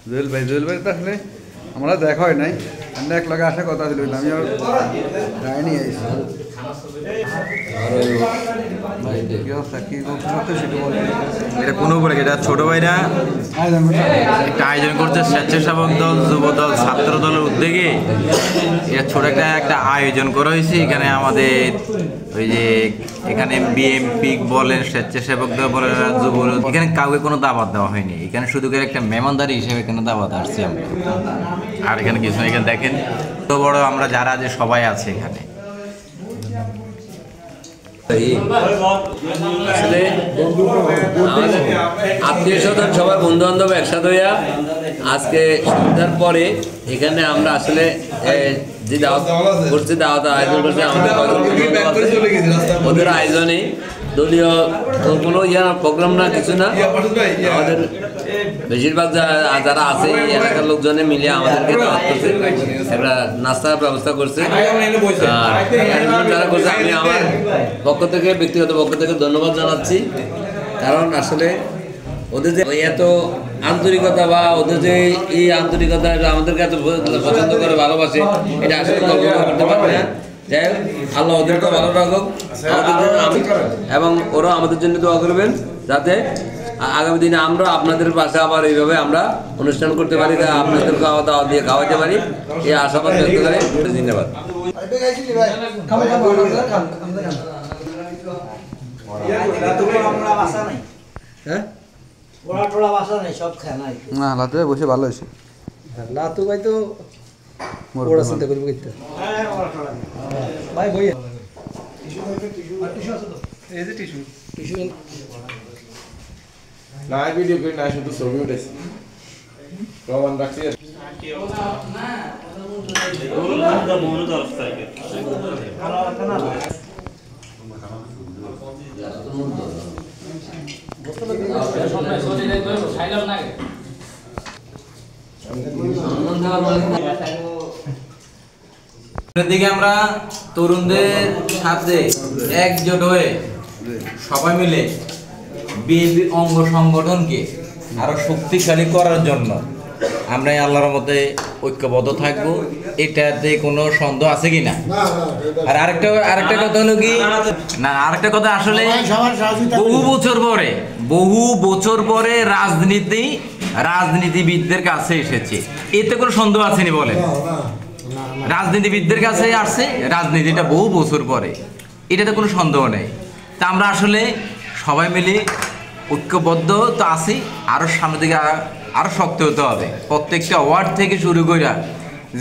জুয়েল ভাই তো আসলে আমরা দেখা হয় নাই, আমরা এক লগে আসা কথা ছিল, আমি আর যাইনি। এটা কোনো বলে এটা ছোট ভাইরা একটা আয়োজন করছে, স্বেচ্ছাসেবক দল, যুব দল, ছাত্র দলের উদ্যোগে এটা ছোট একটা আয়োজন করা হয়েছে। এখানে আমাদের ওই যে এখানে বিএমপি বলেন, স্বেচ্ছাসেবক দল বলেন, যুব, এখানে কাউকে কোনো দাওয়াত দেওয়া হয়নি। এখানে শুধু করে একটা মেহমানদারি হিসেবে এখানে দাওয়াত আসছি আমরা। আর এখানে কিছু এখানে দেখেন তো বড় আমরা যারা যে সবাই আছে এখানে। আসলে আত্মীয় স্বজন সবার বন্ধু বান্ধব একসাথে হইয়া আজকে সন্ধ্যার পরে এখানে আমরা আসলে যে দাওয়াত করছি, দাওয়াত আয়োজন করছি, আমাদের ওদের আয়োজনে দলীয় কোনো প্রোগ্রাম না, কিছু না। আমাদের বেশিরভাগ যারা আছে এলাকার লোকজনে মিলে আমাদেরকে দাওয়াত করছে, একটা নাস্তার ব্যবস্থা করছে। যারা করছে আমি আমার পক্ষ থেকে, ব্যক্তিগত পক্ষ থেকে ধন্যবাদ জানাচ্ছি। কারণ আসলে ওদের যে এত আন্তরিকতা বা ওদের যে এই আন্তরিকতা আমাদেরকে এত পছন্দ করে, ভালোবাসে, এটা আসলে কল্পনা করতে পারবে না। যাই হোক, আল্লাহ ওদেরকে ভালো রাখুক, এবং ওরা আমাদের জন্য দোয়া করবেন যাতে আগামী দিনে আমরা আপনাদের পাশে আবার এইভাবে আমরা অনুষ্ঠান করতে পারি, আপনাদের খাওয়া দাওয়া দিয়ে খাওয়াতে পারি, এই আশাবাদ ব্যক্ত করে ধন্যবাদ। না লাতু ভাই বসে ভালো হয়েছে। লাতু ভাই তো ওরা চিন্তা করবো কিন্তু ভাই বই এই যে টিস্যু না ভিডিও করি না, শুধু ছবি উঠেছি, প্রমাণ রাখছি। দিকে আমরা তরুণদের সাথে একজোট হয়ে সবাই মিলে বিএনপি অঙ্গ সংগঠনকে আরো শক্তিশালী করার জন্য আমরা আল্লাহর মতে ঐক্যবদ্ধ থাকবো, এটাতে কোনো সন্দেহ আছে কিনা? আর আরেকটা কথা হলো কি না, আরেকটা কথা আসলে বহু বছর পরে রাজনীতিবিদদের কাছে এসেছে, এতে কোনো সন্দেহ আসেনি বলেন? রাজনীতিবিদদের কাছে আসছে রাজনীতিটা বহু বছর পরে, এটাতে কোনো সন্দেহ নেই। তা আমরা আসলে সবাই মিলে ঐক্যবদ্ধ তো আছি, আরও সামনের দিকে আরও শক্ত হতে হবে। প্রত্যেকটা ওয়ার্ড থেকে শুরু করে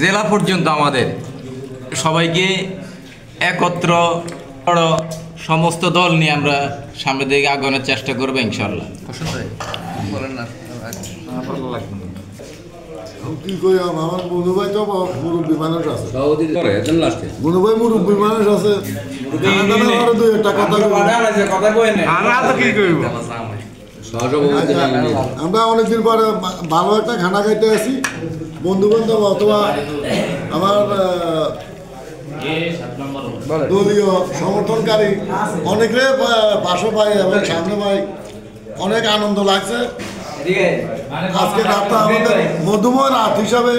জেলা পর্যন্ত আমাদের সবাইকে একত্র সমস্ত দল নিয়ে আমরা সামনের দিকে আগানোর চেষ্টা করবো ইনশাল্লাহ। বলেন না কি কই, আমার মনু ভাই তো মুরব্বী মানুষ আছে, মনু ভাই মুরব্বী মানুষ আছে, আমরা অনেকদিন পরে ভালো একটা খানা খাইতে আসি, বন্ধু বান্ধব অথবা আমার দলীয় সমর্থনকারী অনেকে পাশে পাই এবং সামনে পাই, অনেক আনন্দ লাগছে। আজকে রাতটা আমাদের মধুময় রাত হিসাবে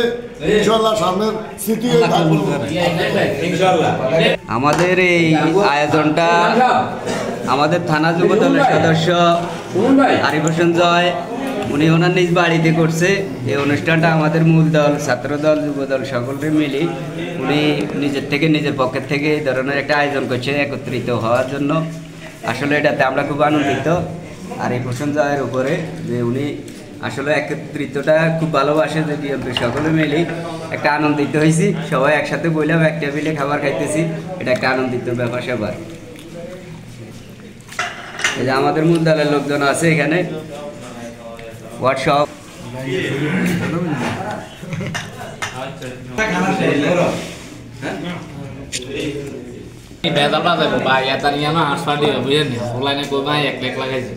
ইনশাল্লাহ সামনের স্মৃতি আমাদের এই আয়োজনটা আমাদের থানা যুব দলের সদস্য আরিফ হোসেন জয় উনি ওনার নিজ বাড়িতে করছে। এই অনুষ্ঠানটা আমাদের মূল দল, ছাত্রদল, যুবদল সকলকে মিলে উনি নিজের পক্ষের থেকে এই ধরনের একটা আয়োজন করছে একত্রিত হওয়ার জন্য। আসলে এটাতে আমরা খুব আনন্দিত আরিফ হোসেন জয়ের উপরে, যে উনি আসলে একত্রিতটা খুব ভালোবাসে, যে বিএনপি সকলে মিলে একটা আনন্দিত হয়েছি, সবাই একসাথে বললাম এক টেবিলে খাবার খাইতেছি, এটা একটা আনন্দিত ব্যাপার সবার। এই যে আমাদের মূল দলের লোকজন আছে এখানে, হোয়াটসঅ্যাপ বেদা বাজাবো ভাই, এটা নিয়ে না হাসপাতালে বুঝেনি, ওলাইনে কই ভাই এক লাখ লাগাইছে।